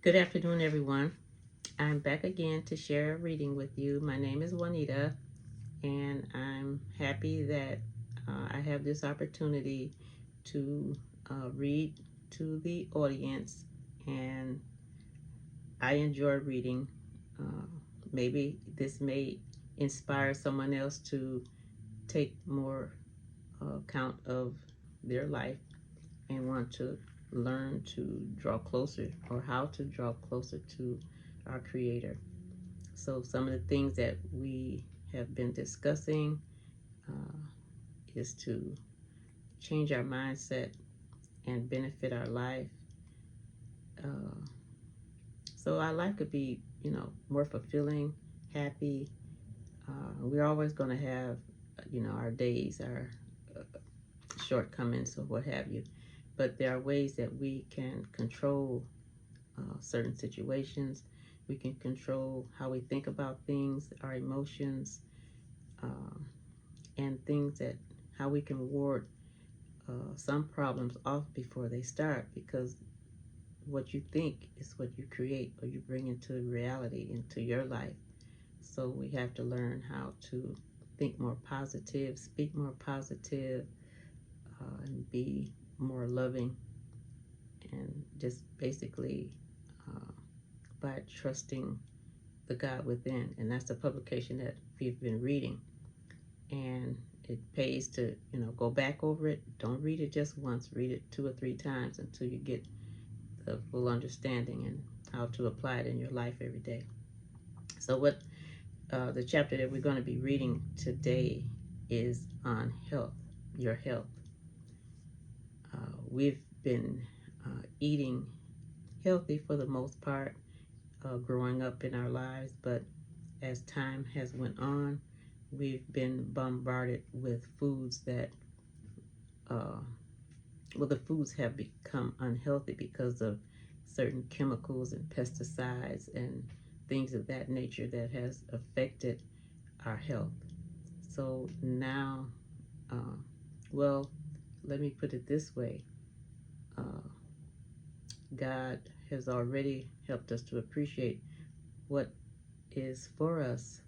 Good afternoon, everyone. I'm back again to share a reading with you. My name is Juanita, and I'm happy that I have this opportunity to read to the audience, and I enjoy reading. Uh, Maybe this may inspire someone else to take more account of their life and want to learn to draw closer or how to draw closer to our Creator. So, some of the things that we have been discussing uh, is to change our mindset and benefit our life. Uh, so, our life could be, more fulfilling, happy. We're always going to have, our days, our uh, shortcomings, or what have you. But there are ways that we can control certain situations. We can control how we think about things, our emotions, um, and things that how we can ward some problems off before they start, because what you think is what you create or you bring into reality into your life. So we have to learn how to think more positive, speak more positive, and be more loving, and just basically uh, by trusting the God within. And that's the publication that we've been reading. And it pays to, go back over it. Don't read it just once. Read it 2 or 3 times until you get the full understanding and how to apply it in your life every day. So what the chapter that we're going to be reading today is on health, your health. We've been eating healthy for the most part, growing up in our lives, but as time has went on, we've been bombarded with foods that the foods have become unhealthy because of certain chemicals and pesticides and things of that nature that has affected our health. So now, uh, well, let me put it this way. God has already helped us to appreciate what is for us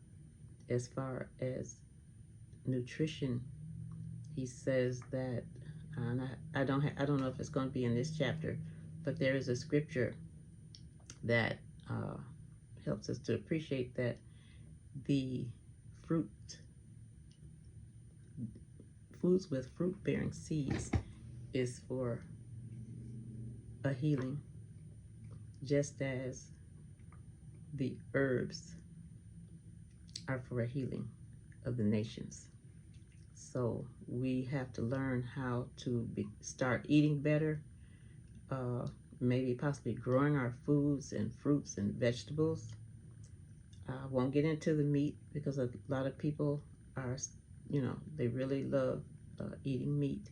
as far as nutrition. He says that, and I don't know if it's going to be in this chapter, but there is a scripture that helps us to appreciate that the foods with fruit-bearing seeds is for a healing, just as the herbs are for a healing of the nations. So we have to learn how to start eating better, maybe possibly growing our foods and fruits and vegetables. I won't get into the meat because a lot of people are, they really love eating meat.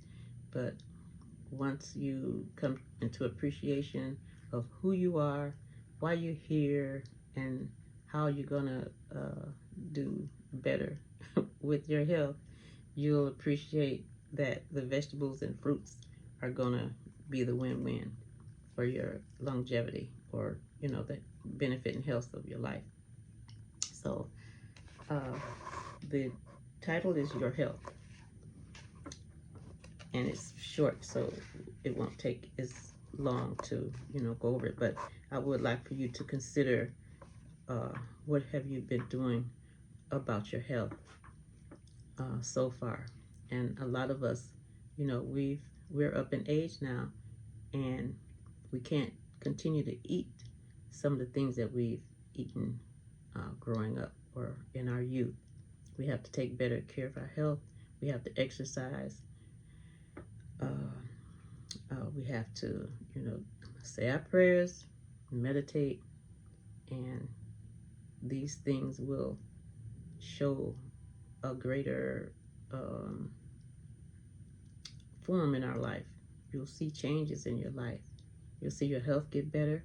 But once you come into appreciation of who you are, why you're here, and how you're going to do better with your health, you'll appreciate that the vegetables and fruits are going to be the win-win for your longevity, or the benefit and health of your life. So the title is Your Health, and it's short, so it won't take as long to go over it. But I would like for you to consider what have you been doing about your health so far. And a lot of us, we're up in age now, and we can't continue to eat some of the things that we've eaten growing up or in our youth. We have to take better care of our health. We have to exercise. We have to, say our prayers, meditate, and these things will show a greater form in our life. You'll see changes in your life. You'll see your health get better.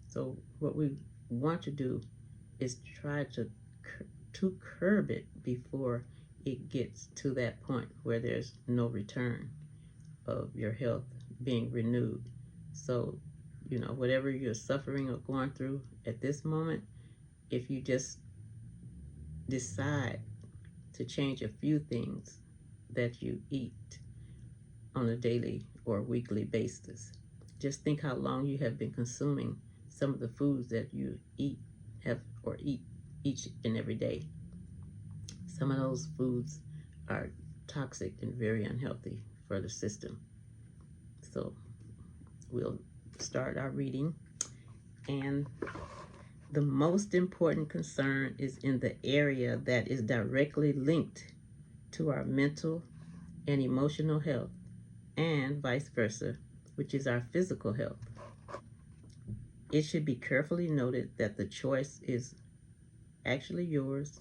So what we want to do is try to curb it before it gets to that point where there's no return of your health being renewed. So, whatever you're suffering or going through at this moment, if you just decide to change a few things that you eat on a daily or weekly basis, just think how long you have been consuming some of the foods that you eat each and every day. Some of those foods are toxic and very unhealthy for the system. So we'll start our reading. And the most important concern is in the area that is directly linked to our mental and emotional health, and vice versa, which is our physical health. It should be carefully noted that the choice is actually yours.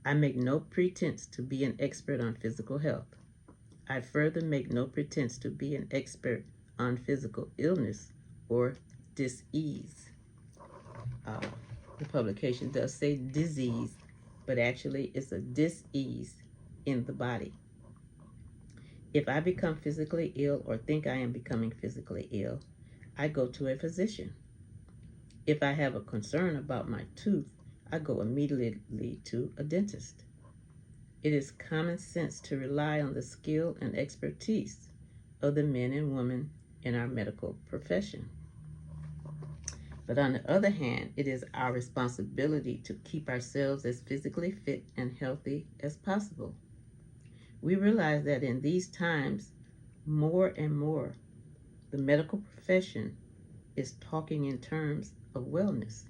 I make no pretense to be an expert on physical health. I further make no pretense to be an expert on physical illness or dis-ease. The publication does say disease, but actually it's a dis-ease in the body. If I become physically ill or think I am becoming physically ill, I go to a physician. If I have a concern about my tooth, I go immediately to a dentist. It is common sense to rely on the skill and expertise of the men and women in our medical profession. But on the other hand, it is our responsibility to keep ourselves as physically fit and healthy as possible. We realize that in these times, more and more, the medical profession is talking in terms of wellness.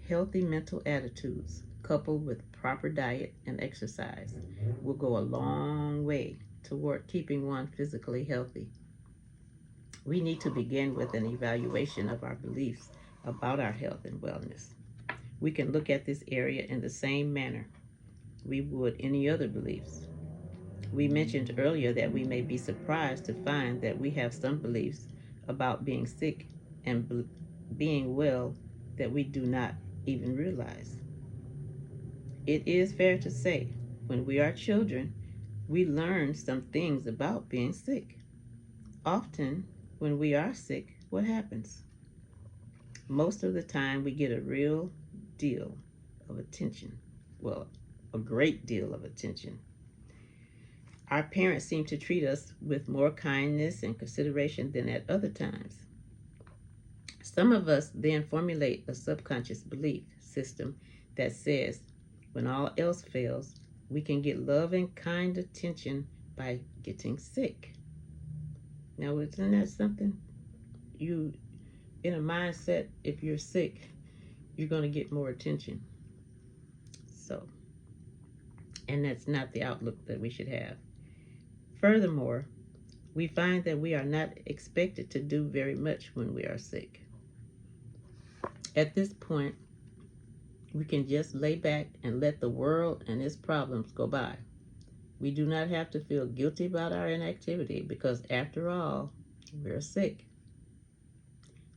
Healthy mental attitudes, coupled with proper diet and exercise, will go a long way toward keeping one physically healthy. We need to begin with an evaluation of our beliefs about our health and wellness. We can look at this area in the same manner we would any other beliefs. We mentioned earlier that we may be surprised to find that we have some beliefs about being sick and being well that we do not even realize. It is fair to say, when we are children, we learn some things about being sick. Often, when we are sick, what happens? Most of the time, we get a real deal of attention. Well, a great deal of attention. Our parents seem to treat us with more kindness and consideration than at other times. Some of us then formulate a subconscious belief system that says, when all else fails, we can get love and kind attention by getting sick. Now, isn't that something? You, in a mindset, if you're sick, you're going to get more attention. So, and that's not the outlook that we should have. Furthermore, we find that we are not expected to do very much when we are sick. At this point, we can just lay back and let the world and its problems go by. We do not have to feel guilty about our inactivity because, after all, we're sick.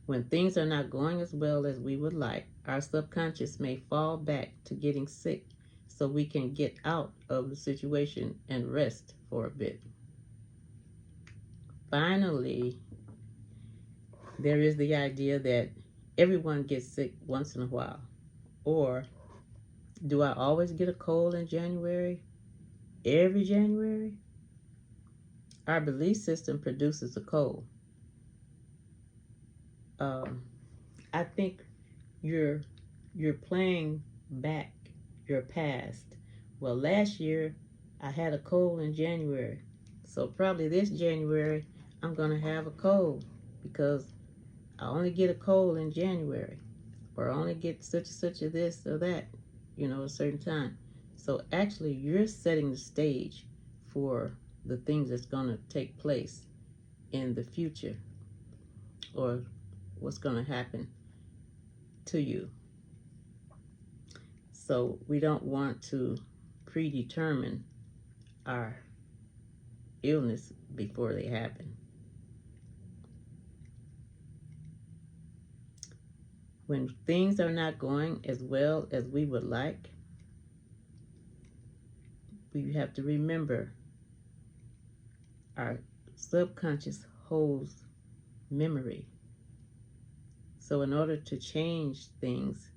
When things are not going as well as we would like, our subconscious may fall back to getting sick so we can get out of the situation and rest for a bit. Finally, there is the idea that everyone gets sick once in a while. Or, do I always get a cold in January? Every January? Our belief system produces a cold. I think you're playing back your past. Well, last year I had a cold in January, so probably this January I'm gonna have a cold because I only get a cold in January, or I only get such and such of this or that, a certain time. So actually, you're setting the stage for the things that's gonna take place in the future, or what's going to happen to you. So we don't want to predetermine our illness before they happen. When things are not going as well as we would like, we have to remember our subconscious holds memory. So in order to change things,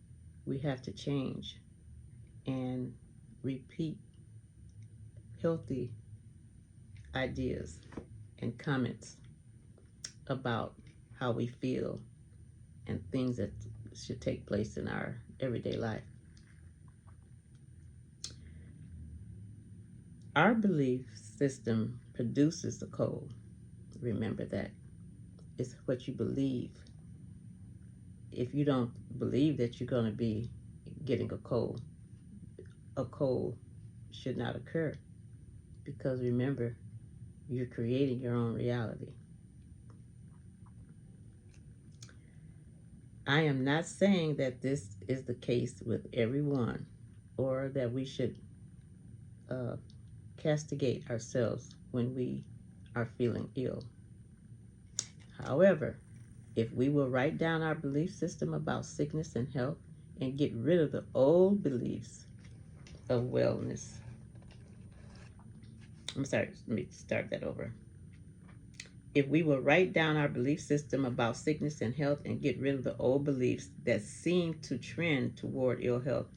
we have to change and repeat healthy ideas and comments about how we feel and things that should take place in our everyday life. Our belief system produces the cold. Remember that. It's what you believe. If you don't believe that you're going to be getting a cold should not occur, because remember, you're creating your own reality. I am not saying that this is the case with everyone, or that we should castigate ourselves when we are feeling ill. However, if we will write down our belief system about sickness and health and get rid of the old beliefs of wellness. I'm sorry, let me start that over. If we will write down our belief system about sickness and health and get rid of the old beliefs that seem to trend toward ill health,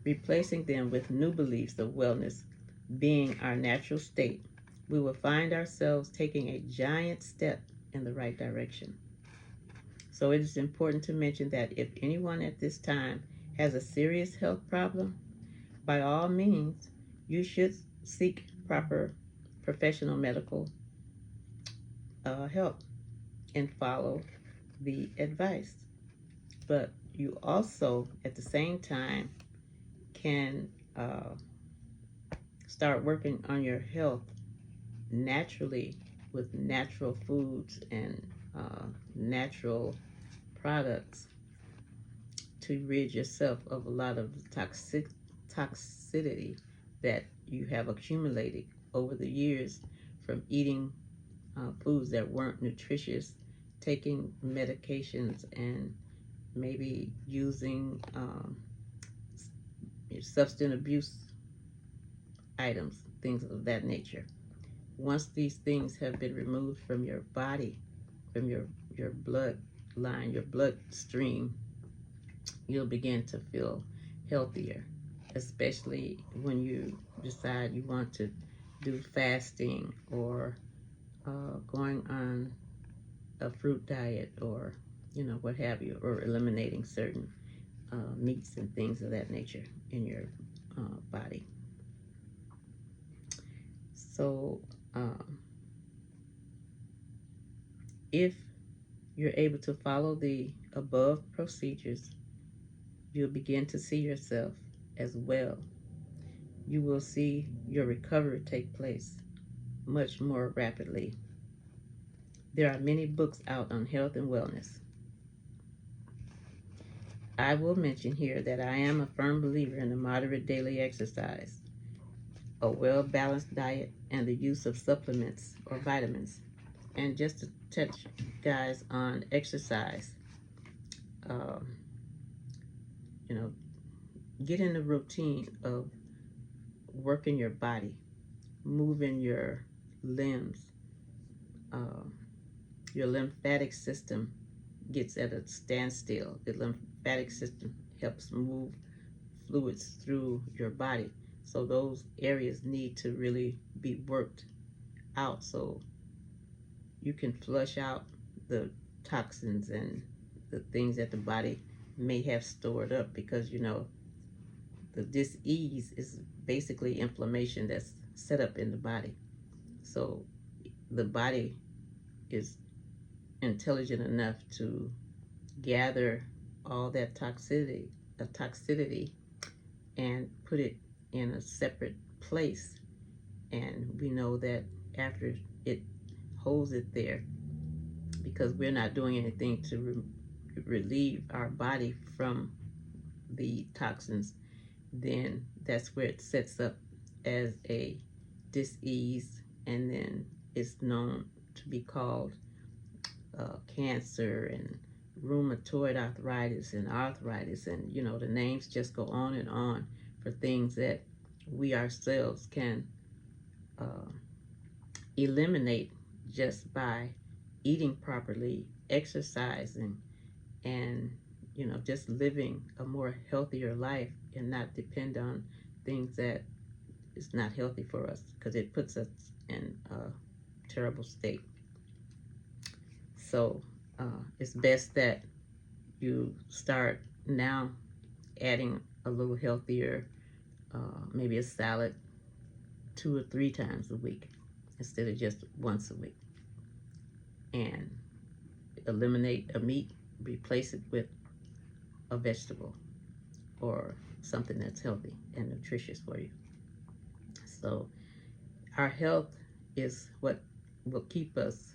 replacing them with new beliefs of wellness being our natural state, we will find ourselves taking a giant step in the right direction. So it is important to mention that if anyone at this time has a serious health problem, by all means, you should seek proper professional medical help and follow the advice. But you also, at the same time, can start working on your health naturally with natural foods and natural products to rid yourself of a lot of toxicity that you have accumulated over the years from eating foods that weren't nutritious, taking medications, and maybe using substance abuse items, things of that nature. Once these things have been removed from your body, from your bloodline, your bloodstream, you'll begin to feel healthier, especially when you decide you want to do fasting or going on a fruit diet, or what have you, or eliminating certain meats and things of that nature in your body. So if you're able to follow the above procedures, you'll begin to see yourself as well. You will see your recovery take place much more rapidly. There are many books out on health and wellness. I will mention here that I am a firm believer in a moderate daily exercise, a well-balanced diet, and the use of supplements or vitamins. And just to touch, guys, on exercise, get in the routine of working your body, moving your limbs. Your lymphatic system gets at a standstill. The lymphatic system helps move fluids through your body. So those areas need to really be worked out so you can flush out the toxins and the things that the body may have stored up, because the dis-ease is basically inflammation that's set up in the body. So the body is intelligent enough to gather all that toxicity and put it in a separate place. And we know that after it holds it there, because we're not doing anything to relieve our body from the toxins, then that's where it sets up as a dis-ease, and then it's known to be called cancer and rheumatoid arthritis and arthritis, and the names just go on and on for things that we ourselves can eliminate just by eating properly, exercising, and just living a more healthier life and not depend on things that is not healthy for us, because it puts us in a terrible state. So it's best that you start now adding a little healthier, maybe a salad 2 or 3 times a week instead of just once a week, and eliminate a meat, replace it with a vegetable or something that's healthy and nutritious for you. So our health is what will keep us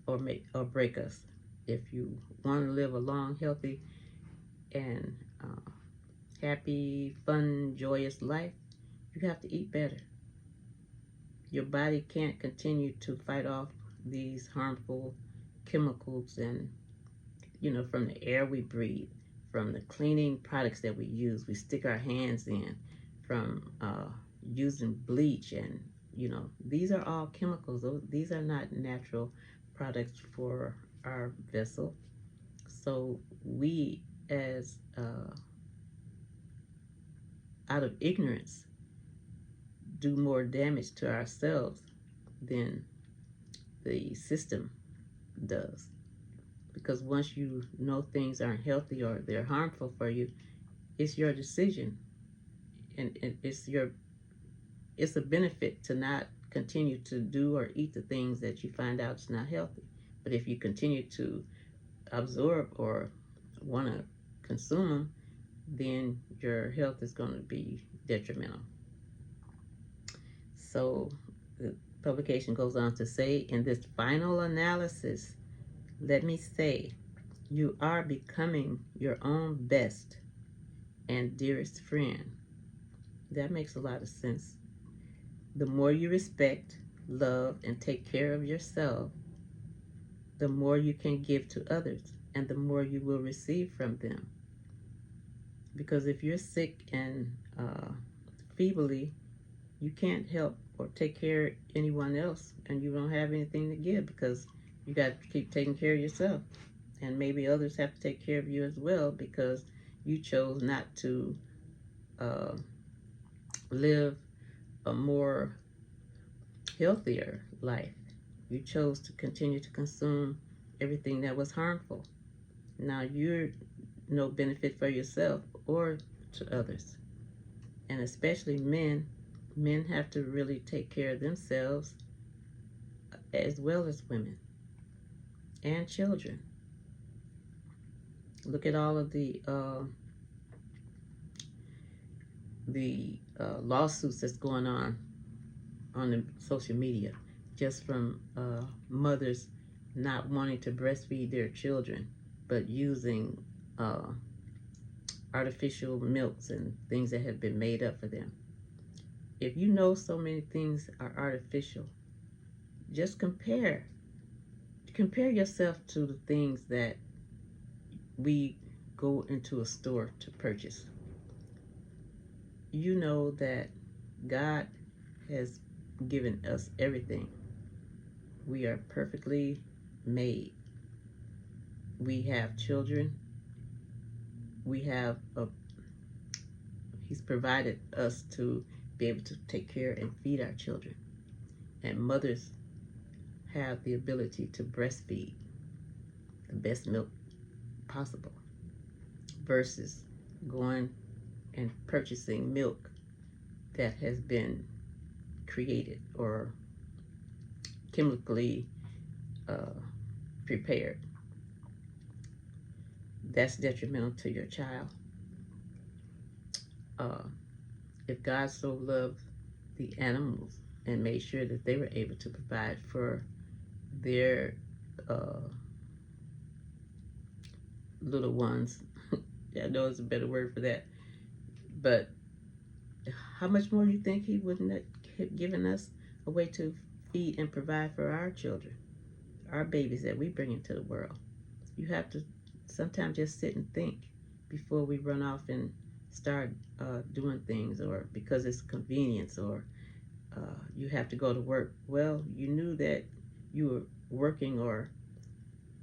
or make or break us. If you want to live a long, healthy, and happy, fun, joyous life, you have to eat better. Your body can't continue to fight off these harmful chemicals and from the air we breathe, from the cleaning products that we use, we stick our hands in, from using bleach, and these are all chemicals. These are not natural products for our vessel. So we, as out of ignorance, do more damage to ourselves than the system does. Because once you know things aren't healthy or they're harmful for you, it's your decision, and it's a benefit to not continue to do or eat the things that you find out is not healthy. But if you continue to absorb or want to consume them, then your health is going to be detrimental. So the publication goes on to say, in this final analysis, let me say, you are becoming your own best and dearest friend. That makes a lot of sense. The more you respect, love, and take care of yourself, the more you can give to others, and the more you will receive from them. Because if you're sick and feebly, you can't help or take care of anyone else, and you don't have anything to give, because you got to keep taking care of yourself. And maybe others have to take care of you as well, because you chose not to live a more healthier life. You chose to continue to consume everything that was harmful. Now you're no benefit for yourself or to others. And especially men have to really take care of themselves, as well as women and children. Look at all of the lawsuits that's going on the social media, just from mothers not wanting to breastfeed their children, but using artificial milks and things that have been made up for them. If you know so many things are artificial, just compare yourself to the things that we go into a store to purchase. You know that God has given us everything. We are perfectly made. We have children. He's provided us to be able to take care and feed our children. And mothers have the ability to breastfeed the best milk possible, versus going and purchasing milk that has been created or chemically prepared. That's detrimental to your child. If God so loved the animals and made sure that they were able to provide for their little ones, I know it's a better word for that, but how much more you think he wouldn't have given us a way to feed and provide for our children, our babies that we bring into the world? You have to sometimes just sit and think before we run off and start doing things, or because it's convenience, or you have to go to work. Well, you knew that you were working, or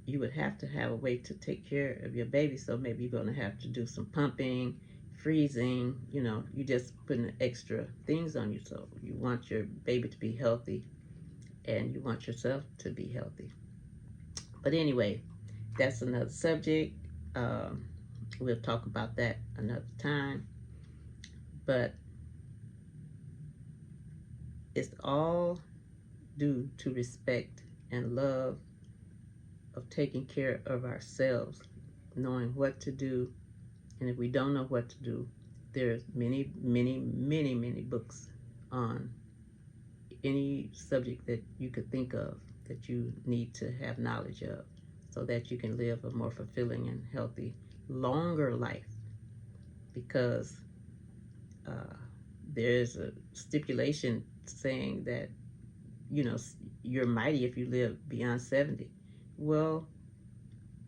you would have to have a way to take care of your baby. So maybe you're going to have to do some pumping, freezing, you just putting extra things on you. So you want your baby to be healthy, and you want yourself to be healthy. But anyway, that's another subject. We'll talk about that another time. But it's all due to respect and love of taking care of ourselves, knowing what to do. And if we don't know what to do, there's many, many, many, many books on any subject that you could think of that you need to have knowledge of, so that you can live a more fulfilling and healthy, longer life. Because there's a stipulation saying that, you're mighty if you live beyond 70. Well,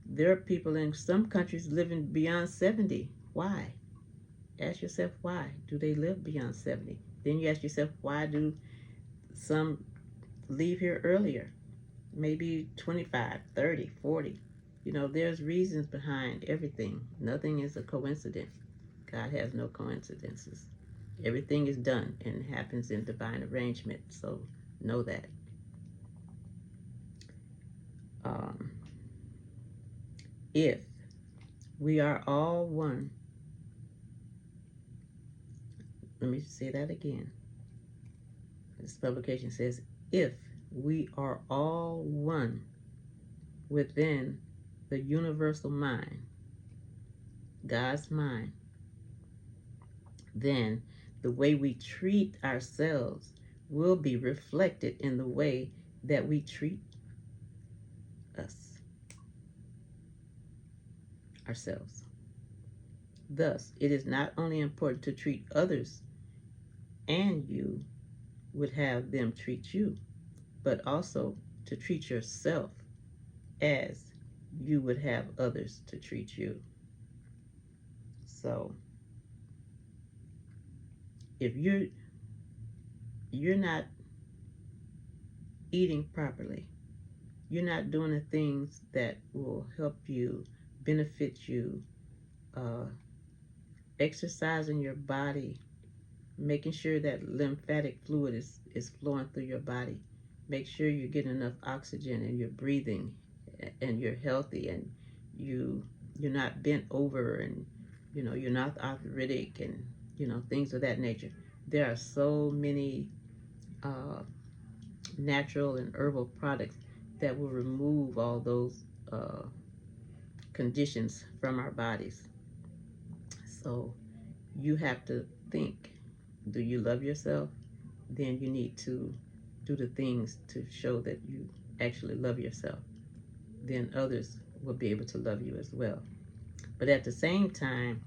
there are people in some countries living beyond 70. Why? Ask yourself, why do they live beyond 70? Then you ask yourself, why do some leave here earlier? Maybe 25, 30, 40. There's reasons behind everything. Nothing is a coincidence. God has no coincidences. Everything is done and happens in divine arrangement. So know that. If we are all one, let me say that again. This publication says, if we are all one within the universal mind, God's mind, then the way we treat ourselves will be reflected in the way that we treat ourselves. Thus, it is not only important to treat others and you would have them treat you, but also to treat yourself as you would have others to treat you. So if you're not eating properly, you're not doing the things that will help you, benefit you, exercising your body, making sure that lymphatic fluid is flowing through your body, make sure you're getting enough oxygen and you're breathing and you're healthy, and you're not bent over, and you're not arthritic, and things of that nature. There are so many natural and herbal products that will remove all those conditions from our bodies. So you have to think, do you love yourself? Then you need to do the things to show that you actually love yourself. Then others will be able to love you as well. But at the same time,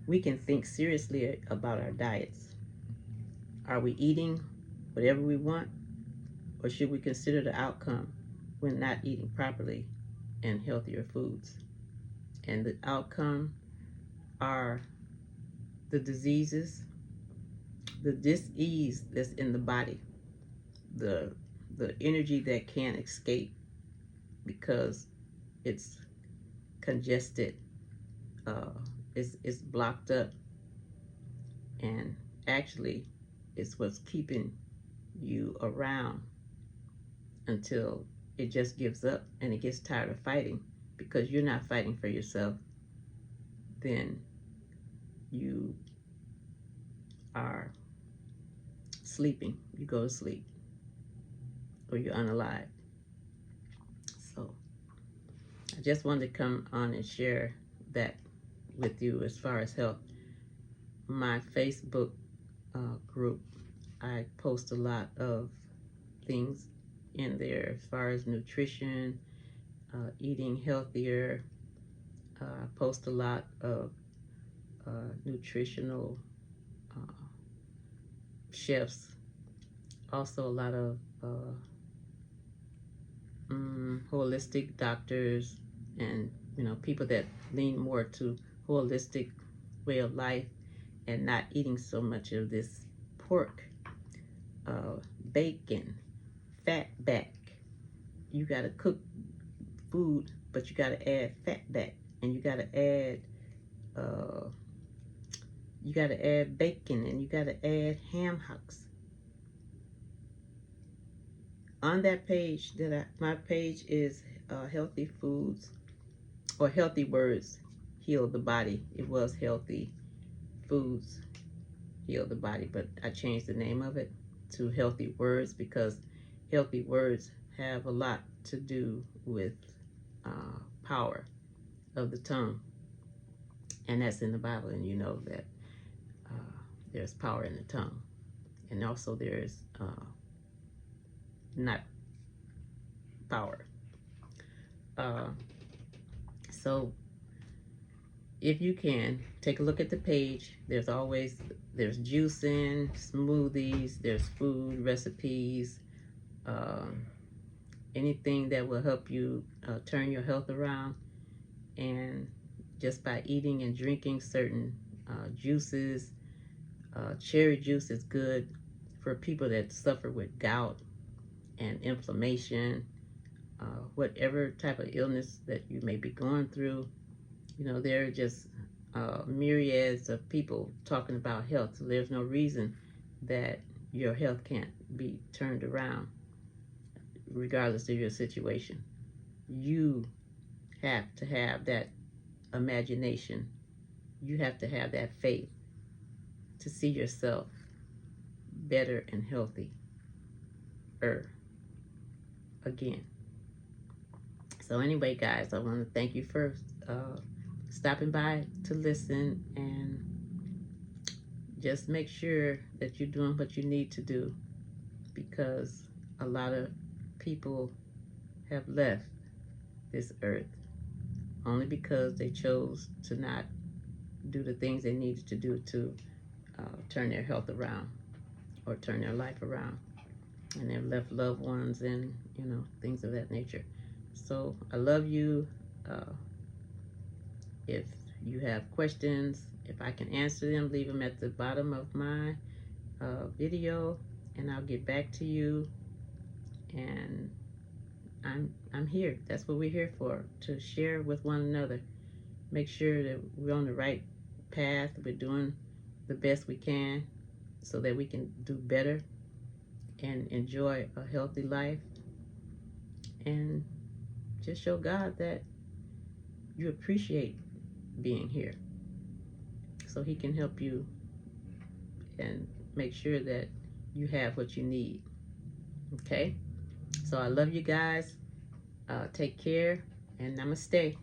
we can think seriously about our diets. Are we eating whatever we want? Or should we consider the outcome when not eating properly and healthier foods? And the outcome are the diseases, the dis-ease that's in the body, the energy that can't escape because it's congested, it's blocked up, and actually it's what's keeping you around until it just gives up and it gets tired of fighting. Because you're not fighting for yourself, then you are sleeping. You go to sleep, or you're unalive. So I just wanted to come on and share that with you as far as health. My Facebook group, I post a lot of things in there as far as nutrition, eating healthier. I post a lot of nutritional chefs, also a lot of holistic doctors, and people that lean more to holistic way of life and not eating so much of this pork, bacon, fat back, you got to cook food, but you got to add fat back, and you got to add bacon, and you got to add ham hocks. On that page, my page is healthy foods, or healthy words heal the body. It was healthy foods heal the body, but I changed the name of it to healthy words, because healthy words have a lot to do with power of the tongue, and that's in the Bible. And you know that there's power in the tongue, and also there's not power. So if you can take a look at the page, there's juicing, smoothies, there's food recipes, anything that will help you turn your health around. And just by eating and drinking certain juices, cherry juice is good for people that suffer with gout and inflammation, whatever type of illness that you may be going through. You know, there are just myriads of people talking about health. So there's no reason that your health can't be turned around, regardless of your situation. You have to have that imagination. You have to have that faith to see yourself better and healthy again. So anyway, guys, I want to thank you for stopping by to listen, and just make sure that you're doing what you need to do, because a lot of people have left this earth only because they chose to not do the things they needed to do to turn their health around or turn their life around, and they've left loved ones and, you know, things of that nature. So I love you. If you have questions, if I can answer them, leave them at the bottom of my video, and I'll get back to you. And I'm here. That's what we're here for, to share with one another. Make sure that we're on the right path. We're doing the best we can so that we can do better and enjoy a healthy life, and just show God that you appreciate being here, so He can help you and make sure that you have what you need. Okay? So I love you guys. Take care, and namaste.